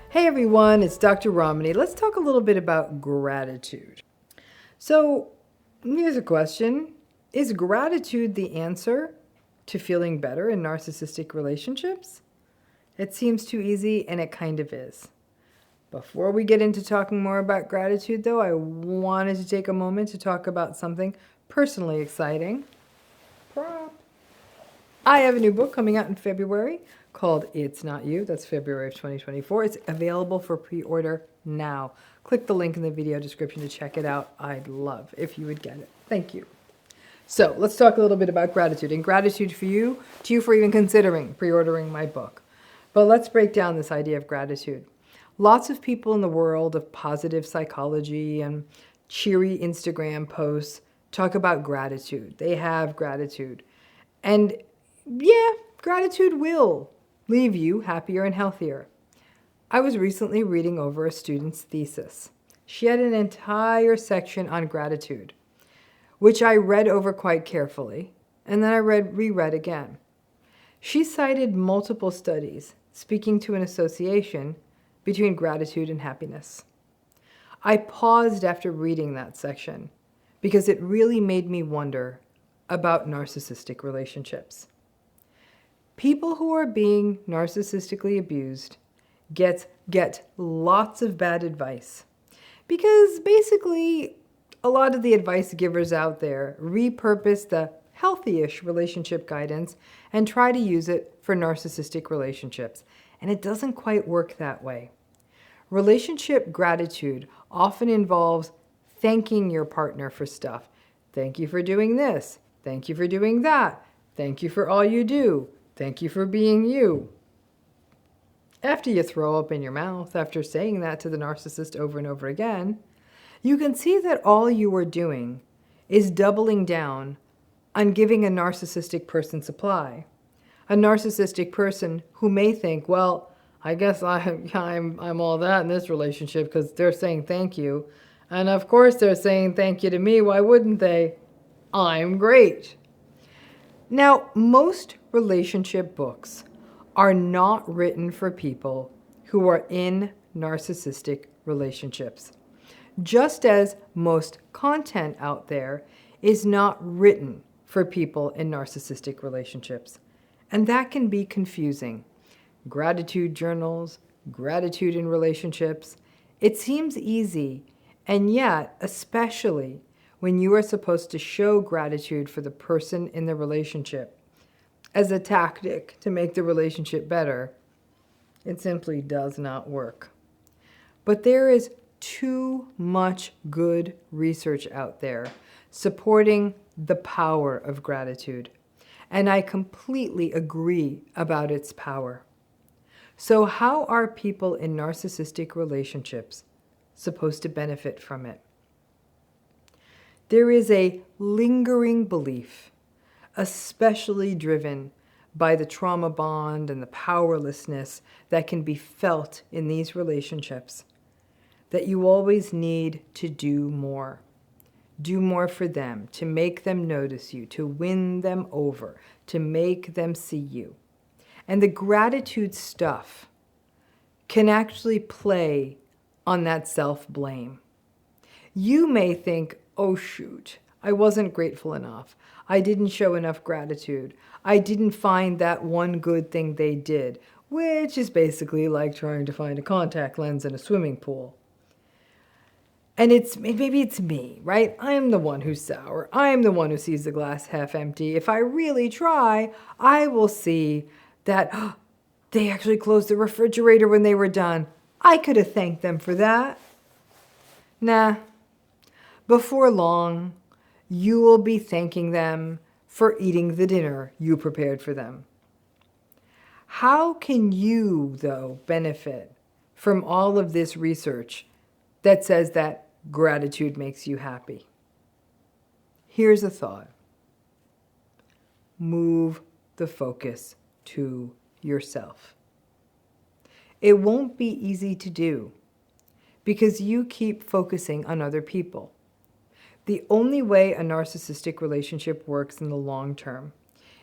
Hey everyone, it's Dr. Ramani. Let's talk a little bit about gratitude. So, here's a question. Is gratitude the answer to feeling better in narcissistic relationships? It seems too easy, and it kind of is. Before we get into talking more about gratitude, though, I wanted to take a moment to talk about something personally exciting. I have a new book coming out in February called It's Not You. That's February of 2024. It's available for pre-order now. Click the link in the video description to check it out. I'd love if you would get it. Thank you. So let's talk a little bit about gratitude, and gratitude to you for even considering pre-ordering my book. But let's break down this idea of gratitude. Lots of people in the world of positive psychology and cheery Instagram posts talk about gratitude. They have gratitude. And yeah, gratitude will leave you happier and healthier. I was recently reading over a student's thesis. She had an entire section on gratitude, which I read over quite carefully, and then I reread again. She cited multiple studies speaking to an association between gratitude and happiness. I paused after reading that section because it really made me wonder about narcissistic relationships. People who are being narcissistically abused get lots of bad advice because basically a lot of the advice givers out there repurpose the healthy-ish relationship guidance and try to use it for narcissistic relationships. And it doesn't quite work that way. Relationship gratitude often involves thanking your partner for stuff. Thank you for doing this. Thank you for doing that. Thank you for all you do. Thank you for being you. After you throw up in your mouth after saying that to the narcissist over and over again, you can see that all you are doing is doubling down on giving a narcissistic person supply. A narcissistic person who may think, well, I guess I'm all that in this relationship because they're saying thank you. And of course they're saying thank you to me. Why wouldn't they? I'm great. Now, most relationship books are not written for people who are in narcissistic relationships, just as most content out there is not written for people in narcissistic relationships. And that can be confusing. Gratitude journals, gratitude in relationships. It seems easy, and yet, especially when you are supposed to show gratitude for the person in the relationship as a tactic to make the relationship better, it simply does not work. But there is too much good research out there supporting the power of gratitude, and I completely agree about its power. So how are people in narcissistic relationships supposed to benefit from it? There is a lingering belief, especially driven by the trauma bond and the powerlessness that can be felt in these relationships, that you always need to do more. Do more for them, to make them notice you, to win them over, to make them see you. And the gratitude stuff can actually play on that self-blame. You may think, oh shoot, I wasn't grateful enough. I didn't show enough gratitude. I didn't find that one good thing they did, which is basically like trying to find a contact lens in a swimming pool. And maybe it's me, right? I'm the one who's sour. I'm the one who sees the glass half empty. If I really try, I will see that they actually closed the refrigerator when they were done. I could have thanked them for that. Nah. Before long, you will be thanking them for eating the dinner you prepared for them. How can you, though, benefit from all of this research that says that gratitude makes you happy? Here's a thought. Move the focus to yourself. It won't be easy to do because you keep focusing on other people. The only way a narcissistic relationship works in the long term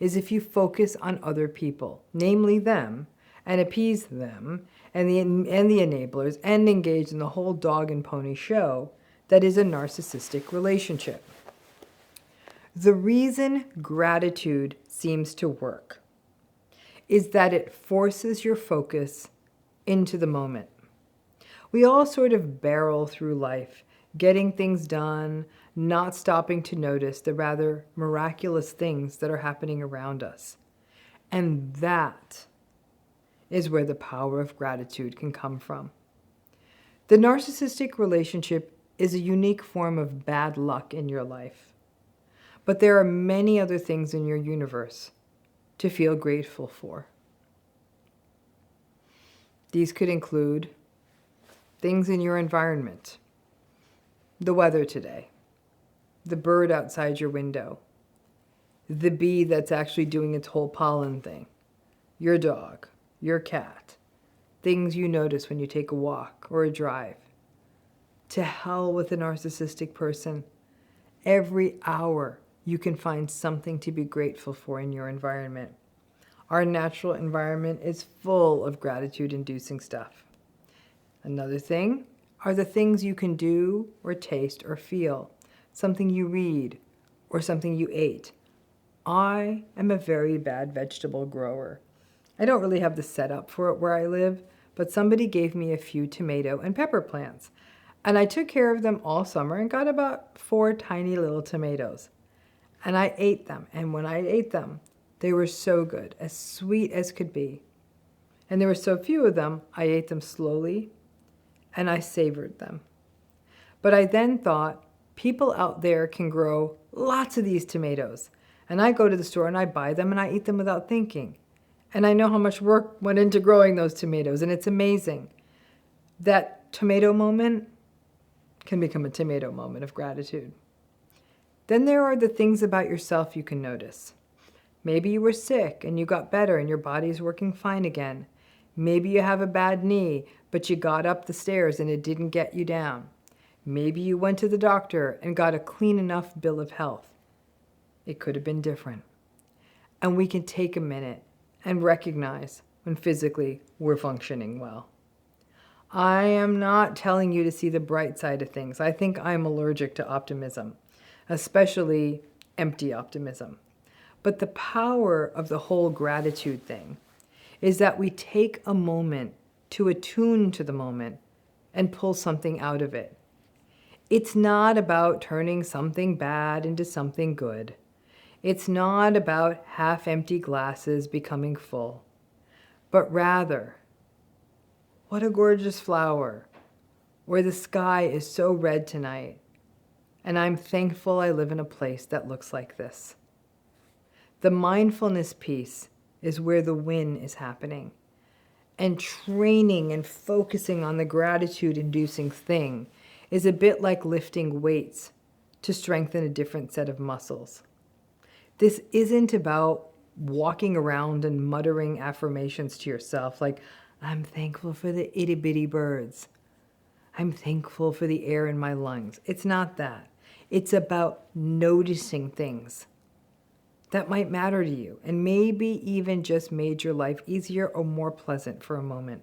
is if you focus on other people, namely them, and appease them and the enablers and engage in the whole dog and pony show that is a narcissistic relationship. The reason gratitude seems to work is that it forces your focus into the moment. We all sort of barrel through life, getting things done, not stopping to notice the rather miraculous things that are happening around us. And that is where the power of gratitude can come from. The narcissistic relationship is a unique form of bad luck in your life. But there are many other things in your universe to feel grateful for. These could include things in your environment, the weather today, the bird outside your window, the bee that's actually doing its whole pollen thing, your dog, your cat, things you notice when you take a walk or a drive. To hell with a narcissistic person. Every hour you can find something to be grateful for in your environment. Our natural environment is full of gratitude-inducing stuff. Another thing are the things you can do or taste or feel, something you read or something you ate. I am a very bad vegetable grower. I don't really have the setup for it where I live, but somebody gave me a few tomato and pepper plants, and I took care of them all summer and got about 4 tiny little tomatoes. And I ate them, and when I ate them, they were so good, as sweet as could be. And there were so few of them, I ate them slowly, and I savored them. But I then thought, people out there can grow lots of these tomatoes, and I go to the store and I buy them and I eat them without thinking. And I know how much work went into growing those tomatoes, and it's amazing. That tomato moment can become a tomato moment of gratitude. Then there are the things about yourself you can notice. Maybe you were sick and you got better and your body's working fine again. Maybe you have a bad knee, but you got up the stairs and it didn't get you down. Maybe you went to the doctor and got a clean enough bill of health. It could have been different. And we can take a minute and recognize when physically we're functioning well. I am not telling you to see the bright side of things. I think I'm allergic to optimism, especially empty optimism. But the power of the whole gratitude thing is that we take a moment to attune to the moment and pull something out of it. It's not about turning something bad into something good. It's not about half-empty glasses becoming full, but rather, what a gorgeous flower, or the sky is so red tonight, and I'm thankful I live in a place that looks like this. The mindfulness piece is where the win is happening, and training and focusing on the gratitude-inducing thing is a bit like lifting weights to strengthen a different set of muscles. This isn't about walking around and muttering affirmations to yourself like, I'm thankful for the itty-bitty birds. I'm thankful for the air in my lungs. It's not that. It's about noticing things that might matter to you and maybe even just made your life easier or more pleasant for a moment.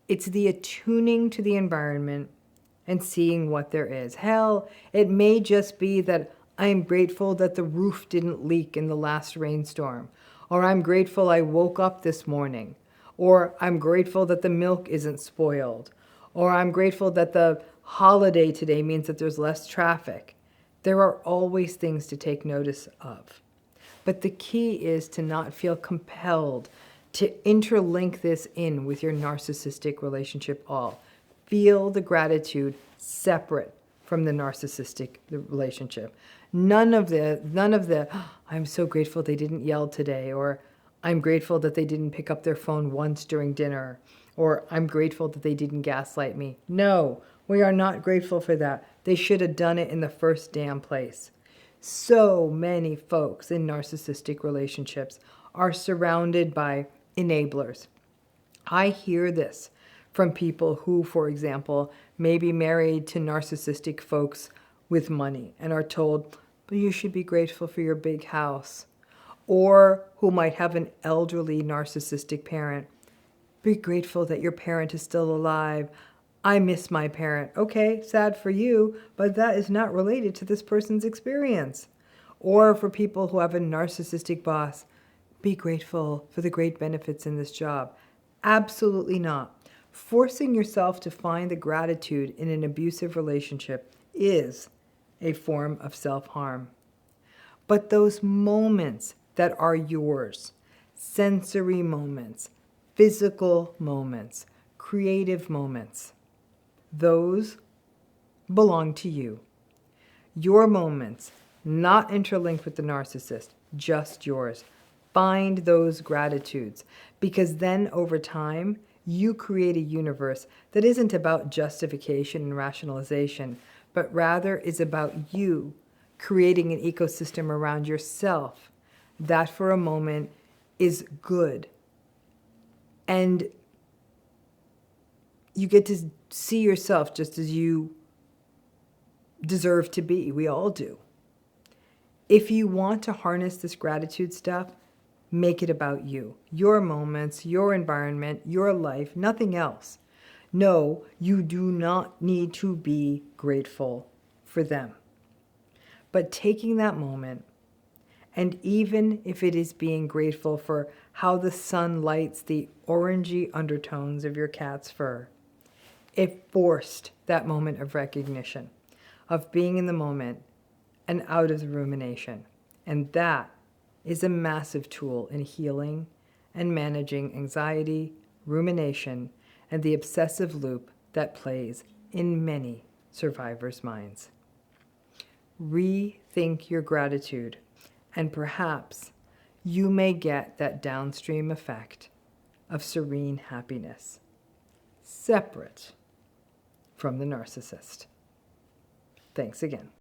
It's the attuning to the environment and seeing what there is. Hell, it may just be that I'm grateful that the roof didn't leak in the last rainstorm, or I'm grateful I woke up this morning, or I'm grateful that the milk isn't spoiled, or I'm grateful that the holiday today means that there's less traffic. There are always things to take notice of. But the key is to not feel compelled to interlink this in with your narcissistic relationship all. Feel the gratitude separate from the narcissistic relationship. None of the, I'm so grateful they didn't yell today, or I'm grateful that they didn't pick up their phone once during dinner, or I'm grateful that they didn't gaslight me. No, we are not grateful for that. They should have done it in the first damn place. So many folks in narcissistic relationships are surrounded by enablers. I hear this from people who, for example, may be married to narcissistic folks with money and are told, but you should be grateful for your big house. or who might have an elderly narcissistic parent. Be grateful that your parent is still alive. I miss my parent. Okay, sad for you, but that is not related to this person's experience. Or for people who have a narcissistic boss, be grateful for the great benefits in this job. Absolutely not. Forcing yourself to find the gratitude in an abusive relationship is a form of self-harm. But those moments that are yours, sensory moments, physical moments, creative moments, those belong to you. Your moments, not interlinked with the narcissist, just yours. Find those gratitudes, because then over time, you create a universe that isn't about justification and rationalization, but rather is about you creating an ecosystem around yourself that for a moment is good. And you get to see yourself just as you deserve to be. We all do. If you want to harness this gratitude stuff, make it about you, your moments, your environment, your life, nothing else. No, you do not need to be grateful for them. But taking that moment, and even if it is being grateful for how the sun lights the orangey undertones of your cat's fur, it forced that moment of recognition, of being in the moment and out of the rumination. And that is a massive tool in healing and managing anxiety, rumination, and the obsessive loop that plays in many survivors' minds. Rethink your gratitude, and perhaps you may get that downstream effect of serene happiness, separate from the narcissist. Thanks again.